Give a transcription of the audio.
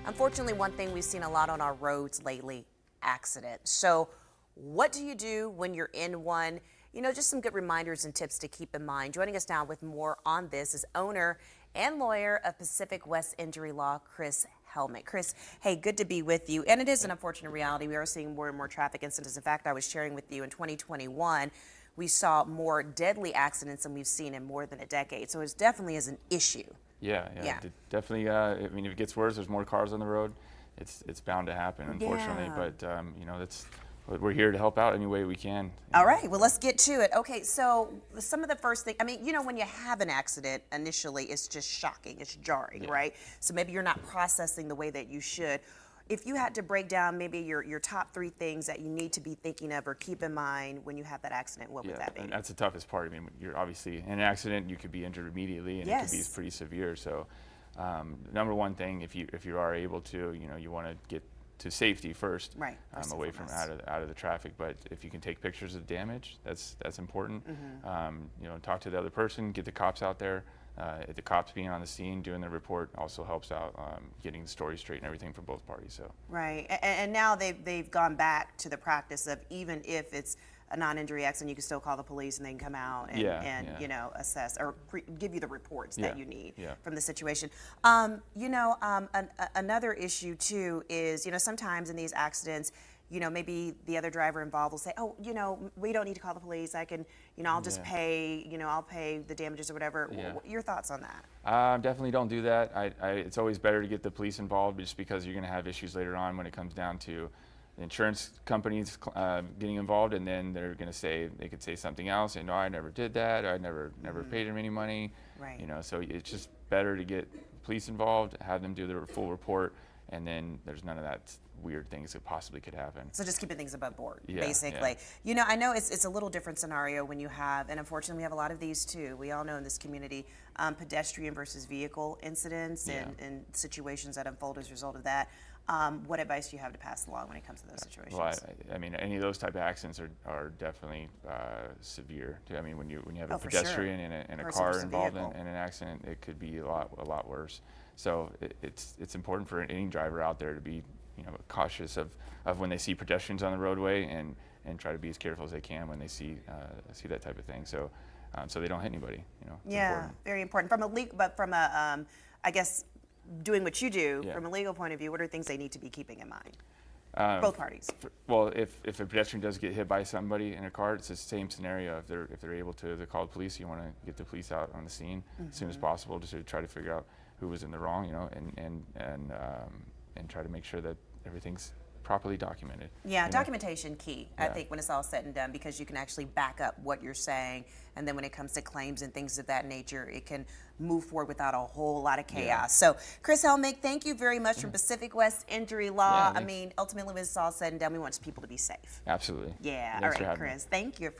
Unfortunately, one thing we've seen a lot on our roads lately, accidents. So what do you do when you're in one? Just some good reminders and tips to keep in mind. Joining us now with more on this is owner and lawyer of Pacific West Injury Law, Chris Helmick. Chris, hey, good to be with you. And it is an unfortunate reality. We are seeing more and more traffic incidents. In fact, I was sharing with you in 2021, we saw more deadly accidents than we've seen in more than a decade. So it definitely is an issue. Yeah. Definitely. I mean, if it gets worse, there's more cars on the road. It's bound to happen, unfortunately. Yeah. But that's we're here to help out any way we can. All right, well, let's get to it. Okay, so some of the first thing, when you have an accident initially, it's just shocking, it's jarring, right? So maybe you're not processing the way that you should. If you had to break down maybe your top 3 things that you need to be thinking of or keep in mind when you have that accident, what would that be? And that's the toughest part. I mean, you're obviously in an accident, you could be injured immediately, and it could be pretty severe. So, number one thing, if you are able to, you want to get to safety first, right? Away from out of the traffic. But if you can take pictures of damage, that's important. Talk to the other person, get the cops out there. The cops being on the scene, doing the report also helps out getting the story straight and everything from both parties. So right, and now they've gone back to the practice of even if it's a non-injury accident, you can still call the police and they can come out and assess or give you the reports that you need from the situation. Another issue too is sometimes in these accidents, maybe the other driver involved will say, oh, we don't need to call the police. I can, I'll just pay, I'll pay the damages or whatever. Your thoughts on that? Definitely don't do that. It's always better to get the police involved just because you're going to have issues later on when it comes down to the insurance companies getting involved, and then they're going to say, they could say something else, and no, I never did that. I never paid him any money. Right. So it's just better to get police involved, have them do their full report, and then there's none of that weird things that possibly could happen. So just keeping things above board, basically. I know it's a little different scenario when you have, and unfortunately we have a lot of these too. We all know in this community, pedestrian versus vehicle incidents and situations that unfold as a result of that. What advice do you have to pass along when it comes to those situations? Well, I mean, any of those type of accidents are definitely severe. I mean, when you have a pedestrian and a car involved in an accident, it could be a lot worse. So it's important for any driver out there to be cautious of when they see pedestrians on the roadway and try to be as careful as they can when they see that type of thing. So so they don't hit anybody. Important. Very important. From a I guess doing what you do from a legal point of view, what are things they need to be keeping in mind? Both parties. Well, if a pedestrian does get hit by somebody in a car, it's the same scenario. If they're able to call the police, you want to get the police out on the scene as soon as possible, just to try to figure out who was in the wrong, and try to make sure that everything's properly documented. Yeah, documentation key, I think, when it's all said and done, because you can actually back up what you're saying, and then when it comes to claims and things of that nature, it can move forward without a whole lot of chaos. So, Chris Helmick, thank you very much from Pacific West Injury Law. I mean, ultimately, when it's all said and done, we want people to be safe. Absolutely. Yeah, Thanks all right, Chris, thank you.